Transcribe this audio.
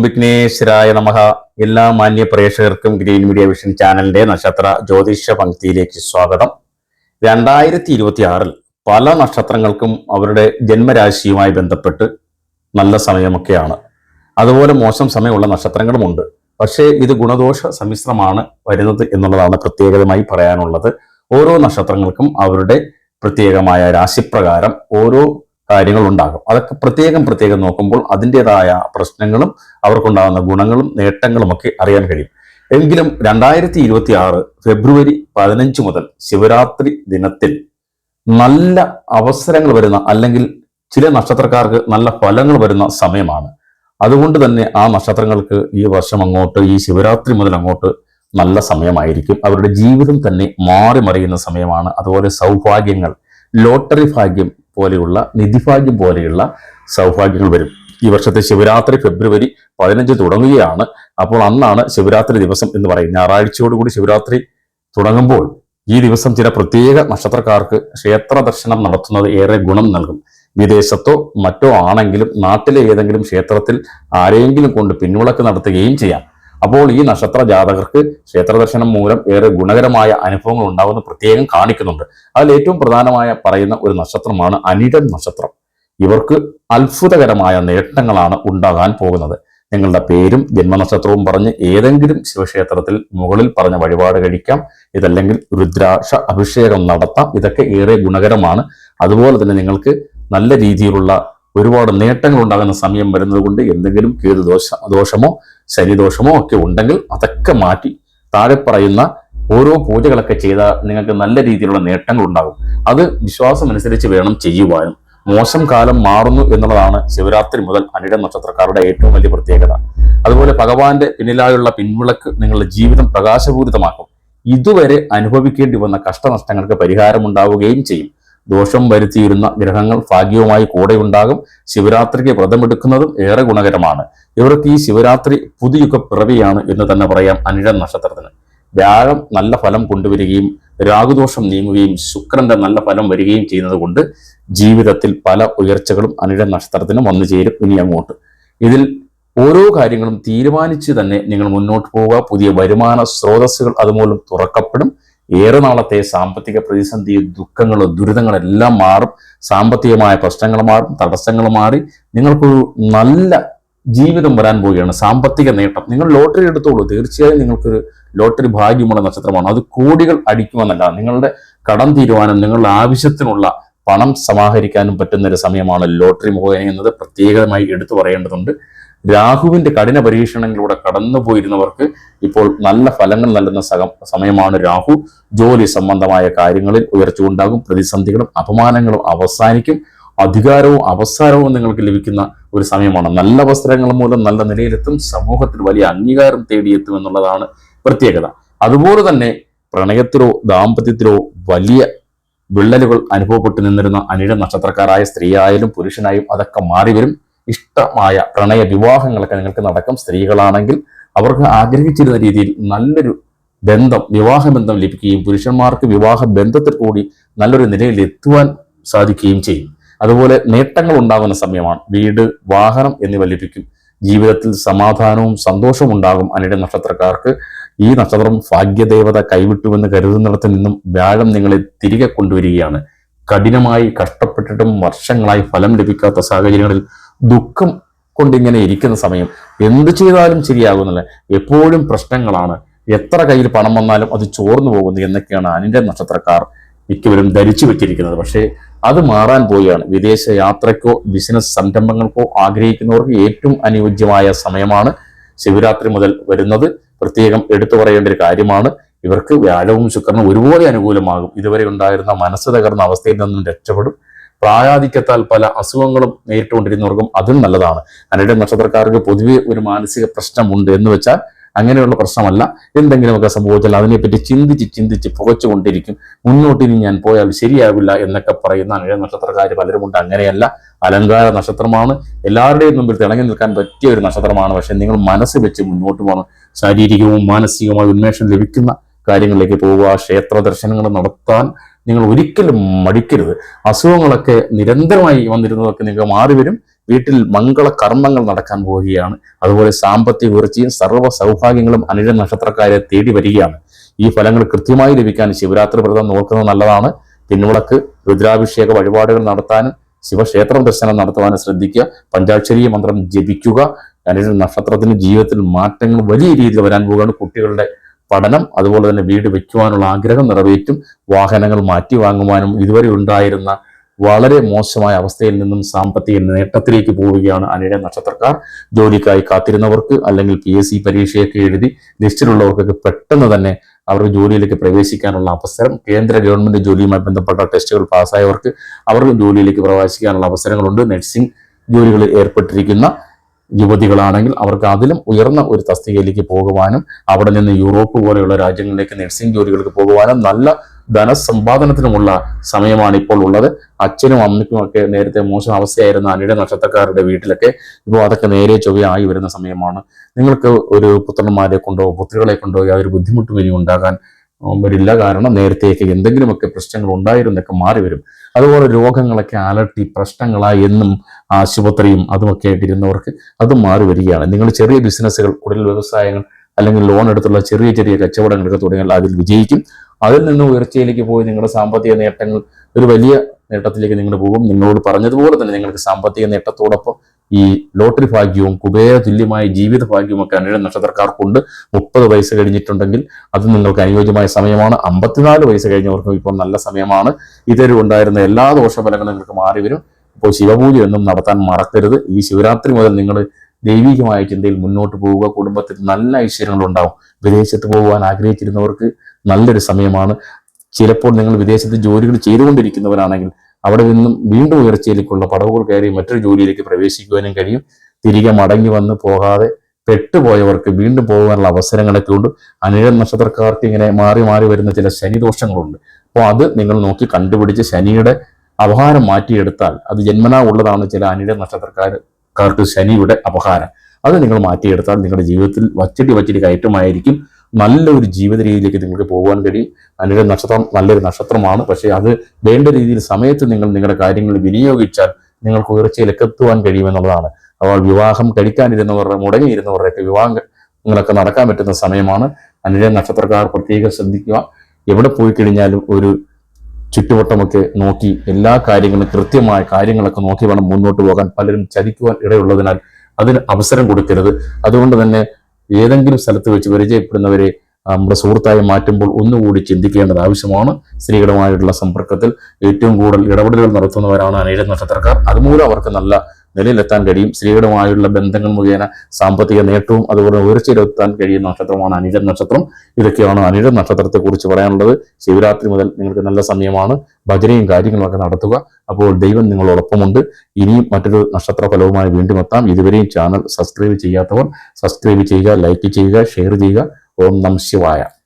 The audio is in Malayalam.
വിഘ്നേശ്വരായ നമഃ. എല്ലാ മാന്യ പ്രേക്ഷകർക്കും ഗ്രീൻ മീഡിയ വിഷൻ ചാനലിന്റെ നക്ഷത്ര ജ്യോതിഷ പങ്ക്തിയിലേക്ക് സ്വാഗതം. 2026 പല നക്ഷത്രങ്ങൾക്കും അവരുടെ ജന്മരാശിയുമായി ബന്ധപ്പെട്ട് നല്ല സമയമൊക്കെയാണ്. അതുപോലെ മോശം സമയമുള്ള നക്ഷത്രങ്ങളുമുണ്ട്. പക്ഷേ ഇത് ഗുണദോഷ സമ്മിശ്രമാണ് വരുന്നത് എന്നുള്ളതാണ് പ്രത്യേകമായി പറയാനുള്ളത്. ഓരോ നക്ഷത്രങ്ങൾക്കും അവരുടെ പ്രത്യേകമായ രാശിപ്രകാരം ഓരോ കാര്യങ്ങൾ ഉണ്ടാകും. അതൊക്കെ പ്രത്യേകം നോക്കുമ്പോൾ അതിൻ്റെതായ പ്രശ്നങ്ങളും അവർക്കുണ്ടാകുന്ന ഗുണങ്ങളും നേട്ടങ്ങളും ഒക്കെ അറിയാൻ കഴിയും. എങ്കിലും 2026 ഫെബ്രുവരി 15 മുതൽ ശിവരാത്രി ദിനത്തിൽ നല്ല അവസരങ്ങൾ വരുന്ന, അല്ലെങ്കിൽ ചില നക്ഷത്രക്കാർക്ക് നല്ല ഫലങ്ങൾ വരുന്ന സമയമാണ്. അതുകൊണ്ട് തന്നെ ആ നക്ഷത്രങ്ങൾക്ക് ഈ വർഷം അങ്ങോട്ട്, ഈ ശിവരാത്രി മുതൽ അങ്ങോട്ട് നല്ല സമയമായിരിക്കും. അവരുടെ ജീവിതം തന്നെ മാറി മറിയുന്ന സമയമാണ്. അതുപോലെ സൗഭാഗ്യങ്ങൾ, ലോട്ടറി ഭാഗ്യം പോലെയുള്ള, നിധിഭാഗ്യം പോലെയുള്ള സൗഭാഗ്യങ്ങൾ വരും. ഈ വർഷത്തെ ശിവരാത്രി ഫെബ്രുവരി 15 തുടങ്ങുകയാണ്. അപ്പോൾ അന്നാണ് ശിവരാത്രി ദിവസം എന്ന് പറയും. ഞായറാഴ്ചയോടുകൂടി ശിവരാത്രി തുടങ്ങുമ്പോൾ ഈ ദിവസം ചില പ്രത്യേക നക്ഷത്രക്കാർക്ക് ക്ഷേത്ര ദർശനം നടത്തുന്നത് ഏറെ ഗുണം നൽകും. വിദേശത്തോ മറ്റോ ആണെങ്കിലും നാട്ടിലെ ഏതെങ്കിലും ക്ഷേത്രത്തിൽ ആരെങ്കിലും കൊണ്ട് പിൻവിളക്ക് നടത്തുകയും ചെയ്യാം. അപ്പോൾ ഈ നക്ഷത്ര ജാതകർക്ക് ക്ഷേത്ര ദർശനം മൂലം ഏറെ ഗുണകരമായ അനുഭവങ്ങൾ ഉണ്ടാകുന്ന പ്രത്യേകം കാണിക്കുന്നുണ്ട്. അതിൽ ഏറ്റവും പ്രധാനമായ പറയുന്ന ഒരു നക്ഷത്രമാണ് അനിഴം നക്ഷത്രം. ഇവർക്ക് അത്ഭുതകരമായ നേട്ടങ്ങളാണ് ഉണ്ടാകാൻ പോകുന്നത്. നിങ്ങളുടെ പേരും ജന്മനക്ഷത്രവും പറഞ്ഞ് ഏതെങ്കിലും ശിവക്ഷേത്രത്തിൽ മുകളിൽ പറഞ്ഞ വഴിപാട് കഴിക്കാം. ഇതല്ലെങ്കിൽ രുദ്രാക്ഷ അഭിഷേകം നടത്താം. ഇതൊക്കെ ഏറെ ഗുണകരമാണ്. അതുപോലെ തന്നെ നിങ്ങൾക്ക് നല്ല രീതിയിലുള്ള ഒരുപാട് നേട്ടങ്ങൾ ഉണ്ടാകുന്ന സമയം വരുന്നത് കൊണ്ട് എന്തെങ്കിലും കേതു ദോഷമോ ശനിദോഷമോ ഒക്കെ ഉണ്ടെങ്കിൽ അതൊക്കെ മാറ്റി താഴെ പറയുന്ന ഓരോ പൂജകളൊക്കെ ചെയ്താൽ നിങ്ങൾക്ക് നല്ല രീതിയിലുള്ള നേട്ടങ്ങൾ ഉണ്ടാകും. അത് വിശ്വാസമനുസരിച്ച് വേണം ചെയ്യുവാനും. മോശം കാലം മാറുന്നു എന്നുള്ളതാണ് ശിവരാത്രി മുതൽ അനിഴം നക്ഷത്രക്കാരുടെ ഏറ്റവും വലിയ പ്രത്യേകത. അതുപോലെ ഭഗവാന്റെ പിന്നിലായുള്ള പിൻവിളക്ക് നിങ്ങളുടെ ജീവിതം പ്രകാശപൂരിതമാക്കും. ഇതുവരെ അനുഭവിക്കേണ്ടി വന്ന കഷ്ടനഷ്ടങ്ങൾക്ക് പരിഹാരമുണ്ടാവുകയും ചെയ്യും. ദോഷം വരുത്തിയിരുന്ന ഗ്രഹങ്ങൾ ഭാഗ്യവുമായി കൂടെ ഉണ്ടാകും. ശിവരാത്രിക്ക് വ്രതമെടുക്കുന്നതും ഏറെ ഗുണകരമാണ്. ഇവർക്ക് ഈ ശിവരാത്രി പുതുയുഗ പിറവിയാണ് എന്ന് തന്നെ പറയാം. അനിഴം നക്ഷത്രത്തിന് വ്യാഴം നല്ല ഫലം കൊണ്ടുവരികയും രാഹുദോഷം നീങ്ങുകയും ശുക്രന്റെ നല്ല ഫലം വരികയും ചെയ്യുന്നത് കൊണ്ട് ജീവിതത്തിൽ പല ഉയർച്ചകളും അനിഴം നക്ഷത്രത്തിന് വന്നു ചേരും. ഇനി അങ്ങോട്ട് ഇതിൽ ഓരോ കാര്യങ്ങളും തീരുമാനിച്ച് തന്നെ നിങ്ങൾ മുന്നോട്ട് പോവുക. പുതിയ വരുമാന സ്രോതസ്സുകൾ അതുമൂലം തുറക്കപ്പെടും. ഏറെ നാളത്തെ സാമ്പത്തിക പ്രതിസന്ധി, ദുഃഖങ്ങൾ, ദുരിതങ്ങളെല്ലാം മാറും. സാമ്പത്തികമായ പ്രശ്നങ്ങൾ മാറും, തടസ്സങ്ങൾ മാറി നിങ്ങൾക്കൊരു നല്ല ജീവിതം വരാൻ പോവുകയാണ്. സാമ്പത്തിക നേട്ടം, നിങ്ങൾ ലോട്ടറി എടുത്തോളൂ. തീർച്ചയായും നിങ്ങൾക്കൊരു ലോട്ടറി ഭാഗ്യമുള്ള നക്ഷത്രമാണ്. അത് കോടികൾ അടിക്കുമെന്നല്ല, നിങ്ങളുടെ കടം തീരുവാനും നിങ്ങളുടെ ആവശ്യത്തിനുള്ള പണം സമാഹരിക്കാനും പറ്റുന്ന ഒരു സമയമാണ് ലോട്ടറി മുഖേന എന്നത് പ്രത്യേകമായി എടുത്തു പറയേണ്ടതുണ്ട്. രാഹുവിന്റെ കഠിന പരീക്ഷണങ്ങളിലൂടെ കടന്നുപോയിരുന്നവർക്ക് ഇപ്പോൾ നല്ല ഫലങ്ങൾ നൽകുന്ന സമയമാണ് രാഹു. ജോലി സംബന്ധമായ കാര്യങ്ങളിൽ ഉയർച്ച ഉണ്ടാകും. പ്രതിസന്ധികളും അപമാനങ്ങളും അവസാനിക്കും. അധികാരവും അവസരവും നിങ്ങൾക്ക് ലഭിക്കുന്ന ഒരു സമയമാണ്. നല്ല അവസരങ്ങൾ മൂലം നല്ല നിലയിലെത്തും. സമൂഹത്തിൽ വലിയ അംഗീകാരം തേടിയെത്തും എന്നുള്ളതാണ് പ്രത്യേകത. അതുപോലെ തന്നെ പ്രണയത്തിലോ ദാമ്പത്യത്തിലോ വലിയ വിള്ളലുകൾ അനുഭവപ്പെട്ടു നിന്നിരുന്ന അനിഴം നക്ഷത്രക്കാരായ സ്ത്രീയായാലും പുരുഷനായും അതൊക്കെ മാറി വരും. ഇഷ്ടമായ പ്രണയ വിവാഹങ്ങളൊക്കെ നിങ്ങൾക്ക് നടക്കും. സ്ത്രീകളാണെങ്കിൽ അവർക്ക് ആഗ്രഹിച്ചിരുന്ന രീതിയിൽ നല്ലൊരു ബന്ധം, വിവാഹബന്ധം ലഭിക്കുകയും പുരുഷന്മാർക്ക് വിവാഹ ബന്ധത്തിൽ കൂടി നല്ലൊരു നിലയിൽ എത്തുവാൻ സാധിക്കുകയും ചെയ്യും. അതുപോലെ നേട്ടങ്ങൾ ഉണ്ടാകുന്ന സമയമാണ്. വീട്, വാഹനം എന്നിവ ലഭിക്കും. ജീവിതത്തിൽ സമാധാനവും സന്തോഷവും ഉണ്ടാകും. അനിഴം നക്ഷത്രക്കാർക്ക് ഈ നക്ഷത്രം ഭാഗ്യദേവത കൈവിട്ടുവെന്ന് കരുതുന്നിടത്ത് നിന്നും വ്യാഴം നിങ്ങളെ തിരികെ കൊണ്ടുവരികയാണ്. കഠിനമായി കഷ്ടപ്പെട്ടിട്ടും വർഷങ്ങളായി ഫലം ലഭിക്കാത്ത സാഹചര്യങ്ങളിൽ ദുഃഖം കൊണ്ടിങ്ങനെ ഇരിക്കുന്ന സമയം എന്ത് ചെയ്താലും ശരിയാകുന്നില്ല, എപ്പോഴും പ്രശ്നങ്ങളാണ്, എത്ര കയ്യിൽ പണം വന്നാലും അത് ചോർന്നു പോകുന്നു എന്നൊക്കെയാണ് അനിഴം നക്ഷത്രക്കാർ മിക്കവരും ധരിച്ചു വെച്ചിരിക്കുന്നത്. പക്ഷേ അത് മാറാൻ പോവുകയാണ്. വിദേശ യാത്രയ്ക്കോ ബിസിനസ് സംരംഭങ്ങൾക്കോ ആഗ്രഹിക്കുന്നവർക്ക് ഏറ്റവും അനുയോജ്യമായ സമയമാണ് ശിവരാത്രി മുതൽ വരുന്നത്. പ്രത്യേകം എടുത്തു പറയേണ്ട ഒരു കാര്യമാണ്. ഇവർക്ക് വ്യാഴവും ശുക്രനും ഒരുപോലെ അനുകൂലമാകും. ഇതുവരെ ഉണ്ടായിരുന്ന മനസ്സ് തകർന്ന അവസ്ഥയിൽ നിന്നും രക്ഷപ്പെടും. പ്രായാധിക്യത്താൽ പല അസുഖങ്ങളും നേരിട്ടുകൊണ്ടിരുന്നവർക്കും അതും നല്ലതാണ്. അനിഴം നക്ഷത്രക്കാർക്ക് പൊതുവെ ഒരു മാനസിക പ്രശ്നമുണ്ട് എന്ന് വെച്ചാൽ അങ്ങനെയുള്ള പ്രശ്നമല്ല. എന്തെങ്കിലുമൊക്കെ സംഭവിച്ചാൽ അതിനെപ്പറ്റി ചിന്തിച്ച് പുകച്ചുകൊണ്ടിരിക്കും. മുന്നോട്ട് ഇനി ഞാൻ പോയാൽ ശരിയാവില്ല എന്നൊക്കെ പറയുന്ന അനിഴം നക്ഷത്രക്കാർ പലരുമുണ്ട്. അങ്ങനെയല്ല, അലങ്കാര നക്ഷത്രമാണ്. എല്ലാവരുടെയും മുമ്പിൽ തിളങ്ങി നിൽക്കാൻ പറ്റിയ ഒരു നക്ഷത്രമാണ്. പക്ഷെ നിങ്ങൾ മനസ്സ് വെച്ച് മുന്നോട്ട് പോകണം. ശാരീരികവും മാനസികവുമായ ഉന്മേഷം ലഭിക്കുന്ന കാര്യങ്ങളിലേക്ക് പോവുക. ക്ഷേത്ര ദർശനങ്ങൾ നടത്താൻ നിങ്ങൾ ഒരിക്കലും മടിക്കരുത്. അസുഖങ്ങളൊക്കെ നിരന്തരമായി വന്നിരുന്നതൊക്കെ നിങ്ങൾക്ക് മാറി വരും. വീട്ടിൽ മംഗള കർമ്മങ്ങൾ നടക്കാൻ പോവുകയാണ്. അതുപോലെ സാമ്പത്തിക ഉയർച്ചയും സർവ്വ സൗഭാഗ്യങ്ങളും അനിഴ നക്ഷത്രക്കാരെ തേടി വരികയാണ്. ഈ ഫലങ്ങൾ കൃത്യമായി ലഭിക്കാൻ ശിവരാത്രി വ്രതം നോക്കുന്നത് നല്ലതാണ്. പിൻവിളക്ക്, രുദ്രാഭിഷേക വഴിപാടുകൾ നടത്താനും ശിവക്ഷേത്ര ദർശനം നടത്തുവാനും ശ്രദ്ധിക്കുക. പഞ്ചാക്ഷരി മന്ത്രം ജപിക്കുക. അനിഴ നക്ഷത്രത്തിന് ജീവിതത്തിൽ മാറ്റങ്ങൾ വലിയ രീതിയിൽ വരാൻ പോവുകയാണ്. കുട്ടികളുടെ പഠനം, അതുപോലെ തന്നെ വീട് വെക്കുവാനുള്ള ആഗ്രഹം നിറവേറ്റും. വാഹനങ്ങൾ മാറ്റി വാങ്ങുവാനും ഇതുവരെ ഉണ്ടായിരുന്ന വളരെ മോശമായ അവസ്ഥയിൽ നിന്നും സാമ്പത്തിക നേട്ടത്തിലേക്ക് പോവുകയാണ് അനിഴ നക്ഷത്രക്കാർ. ജോലിക്കായി കാത്തിരുന്നവർക്ക്, അല്ലെങ്കിൽ PSC പരീക്ഷയൊക്കെ എഴുതി ലിസ്റ്റിലുള്ളവർക്കൊക്കെ പെട്ടെന്ന് തന്നെ അവർക്ക് ജോലിയിലേക്ക് പ്രവേശിക്കാനുള്ള അവസരം, കേന്ദ്ര ഗവൺമെന്റ് ജോലിയുമായി ബന്ധപ്പെട്ട ടെസ്റ്റുകൾ പാസ്സായവർക്ക് അവർക്ക് ജോലിയിലേക്ക് പ്രവേശിക്കാനുള്ള അവസരങ്ങളുണ്ട്. നഴ്സിംഗ് ജോലികളിൽ ഏർപ്പെട്ടിരിക്കുന്ന യുവതികളാണെങ്കിൽ അവർക്ക് അതിലും ഉയർന്ന ഒരു തസ്തികയിലേക്ക് പോകുവാനും അവിടെ നിന്ന് യൂറോപ്പ് പോലെയുള്ള രാജ്യങ്ങളിലേക്ക് നഴ്സിംഗ് ജോലികൾക്ക് പോകുവാനും നല്ല ധനസമ്പാദനത്തിനുമുള്ള സമയമാണ് ഇപ്പോൾ ഉള്ളത്. അച്ഛനും അമ്മയ്ക്കും ഒക്കെ നേരത്തെ മോശം അവസ്ഥയായിരുന്ന അനിഴ നക്ഷത്രക്കാരുടെ വീട്ടിലൊക്കെ ഇപ്പോൾ അതൊക്കെ നേരെ ചൊവ്വയായി വരുന്ന സമയമാണ്. നിങ്ങൾക്ക് ഒരു പുത്രന്മാരെ കൊണ്ടോ പുത്രികളെ കൊണ്ടോ യാതൊരു ബുദ്ധിമുട്ടും ഇനി ഉണ്ടാകാൻ വരില്ല. കാരണം നേരത്തെയൊക്കെ എന്തെങ്കിലുമൊക്കെ പ്രശ്നങ്ങൾ ഉണ്ടായിരുന്നൊക്കെ മാറി വരും. അതുപോലെ രോഗങ്ങളൊക്കെ അലട്ടി പ്രശ്നങ്ങളായി എന്നും ആശുപത്രിയും അതുമൊക്കെ ആയിട്ടിരുന്നവർക്ക് അതും മാറി വരികയാണ്. നിങ്ങൾ ചെറിയ ബിസിനസ്സുകൾ, കുടിൽ വ്യവസായങ്ങൾ, അല്ലെങ്കിൽ ലോൺ എടുത്തുള്ള ചെറിയ ചെറിയ കച്ചവടങ്ങളൊക്കെ തുടങ്ങിയാൽ അതിൽ വിജയിക്കും. അതിൽ നിന്ന് ഉയർച്ചയിലേക്ക് പോയി നിങ്ങളുടെ സാമ്പത്തിക നേട്ടങ്ങൾ ഒരു വലിയ നേട്ടത്തിലേക്ക് നിങ്ങൾ പോകും. നിങ്ങളോട് പറഞ്ഞതുപോലെ തന്നെ നിങ്ങൾക്ക് സാമ്പത്തിക നേട്ടത്തോടൊപ്പം ഈ ലോട്ടറി ഭാഗ്യവും കുബേര തുല്യമായ ജീവിത ഭാഗ്യവും ഒക്കെ അനിഴ നക്ഷത്രക്കാർക്കുണ്ട്. 30 വയസ്സ് കഴിഞ്ഞിട്ടുണ്ടെങ്കിൽ അത് നിങ്ങൾക്ക് അനുയോജ്യമായ സമയമാണ്. 54 വയസ്സ് കഴിഞ്ഞവർക്കും ഇപ്പോൾ നല്ല സമയമാണ്. ഇതുവരെ ഉണ്ടായിരുന്ന എല്ലാ ദോഷഫലങ്ങളും നിങ്ങൾക്ക് മാറി വരും. ഇപ്പോൾ ശിവപൂജ ഒന്നും നടത്താൻ മറക്കരുത്. ഈ ശിവരാത്രി മുതൽ നിങ്ങൾ ദൈവികമായ ചിന്തയിൽ മുന്നോട്ട് പോവുക. കുടുംബത്തിൽ നല്ല ഐശ്വര്യങ്ങൾ ഉണ്ടാവും. വിദേശത്ത് പോകുവാൻ ആഗ്രഹിച്ചിരുന്നവർക്ക് നല്ലൊരു സമയമാണ്. ചിലപ്പോൾ നിങ്ങൾ വിദേശത്ത് ജോലികൾ ചെയ്തുകൊണ്ടിരിക്കുന്നവരാണെങ്കിൽ അവിടെ നിന്നും വീണ്ടും ഉയർച്ചയിലേക്കുള്ള പടവുകൾ കയറി മറ്റൊരു ജോലിയിലേക്ക് പ്രവേശിക്കുവാനും കഴിയും. തിരികെ മടങ്ങി വന്ന് പോകാതെ പെട്ടുപോയവർക്ക് വീണ്ടും പോകാനുള്ള അവസരങ്ങളൊക്കെ ഉണ്ട്. അനിഴ നക്ഷത്രക്കാർക്ക് ഇങ്ങനെ മാറി മാറി വരുന്ന ചില ശനിദോഷങ്ങളുണ്ട്. അപ്പോൾ അത് നിങ്ങൾ നോക്കി കണ്ടുപിടിച്ച് ശനിയുടെ അപഹാരം മാറ്റിയെടുത്താൽ, അത് ജന്മനാ ഉള്ളതാണ് ചില അനിഴ നക്ഷത്രക്കാർക്ക് ശനിയുടെ അപഹാരം, അത് നിങ്ങൾ മാറ്റിയെടുത്താൽ നിങ്ങളുടെ ജീവിതത്തിൽ വച്ചടി കയറ്റമായിരിക്കും. നല്ലൊരു ജീവിത രീതിയിലേക്ക് നിങ്ങൾക്ക് പോകുവാൻ കഴിയും. അനിഴ നക്ഷത്രം നല്ലൊരു നക്ഷത്രമാണ്. പക്ഷേ അത് വേണ്ട രീതിയിൽ സമയത്ത് നിങ്ങൾ നിങ്ങളുടെ കാര്യങ്ങൾ വിനിയോഗിച്ചാൽ നിങ്ങൾക്ക് ഉയർച്ചയിലേക്ക് എത്തുവാൻ കഴിയുമെന്നുള്ളതാണ്. അപ്പോൾ വിവാഹം കഴിക്കാനിരുന്നവരുടെ, മുടങ്ങിയിരുന്നവരുടെയൊക്കെ വിവാഹങ്ങളൊക്കെ നടക്കാൻ പറ്റുന്ന സമയമാണ്. അനിഴ നക്ഷത്രക്കാർ പ്രത്യേകം ശ്രദ്ധിക്കുക. എവിടെ പോയി കഴിഞ്ഞാലും ഒരു ചുറ്റുവട്ടമൊക്കെ നോക്കി എല്ലാ കാര്യങ്ങളും കൃത്യമായ കാര്യങ്ങളൊക്കെ നോക്കി വേണം മുന്നോട്ട് പോകാൻ. പലരും ചതിക്കുവാൻ ഇടയുള്ളതിനാൽ അതിന് അവസരം കൊടുക്കരുത്. അതുകൊണ്ട് തന്നെ ഏതെങ്കിലും സ്ഥലത്ത് വെച്ച് പരിചയപ്പെടുന്നവരെ നമ്മുടെ സുഹൃത്തായി മാറ്റുമ്പോൾ ഒന്നുകൂടി ചിന്തിക്കേണ്ടത് ആവശ്യമാണ്. സ്ത്രീകളുമായിട്ടുള്ള സമ്പർക്കത്തിൽ ഏറ്റവും കൂടുതൽ ഇടപെടലുകൾ നടത്തുന്നവരാണ് അനിഴ നക്ഷത്രക്കാർ. അതുമൂലം അവർക്ക് നല്ല നിലയിലെത്താൻ കഴിയും. സ്ത്രീകളുമായുള്ള ബന്ധങ്ങൾ മുഖേന സാമ്പത്തിക നേട്ടവും അതുപോലെ ഉയർച്ചയിലെത്താൻ കഴിയുന്ന നക്ഷത്രമാണ് അനിഴ നക്ഷത്രം. ഇതൊക്കെയാണ് അനിഴ നക്ഷത്രത്തെ കുറിച്ച് പറയാനുള്ളത്. ശിവരാത്രി മുതൽ നിങ്ങൾക്ക് നല്ല സമയമാണ്. ഭജനയും കാര്യങ്ങളൊക്കെ നടത്തുക. അപ്പോൾ ദൈവം നിങ്ങളോടൊപ്പമുണ്ട്. ഇനിയും മറ്റൊരു നക്ഷത്ര ഫലവുമായി വീണ്ടും എത്താം. ഇതുവരെയും ചാനൽ സബ്സ്ക്രൈബ് ചെയ്യാത്തവർ സബ്സ്ക്രൈബ് ചെയ്യുക, ലൈക്ക് ചെയ്യുക, ഷെയർ ചെയ്യുക. ഓം നമഃ ശിവായ.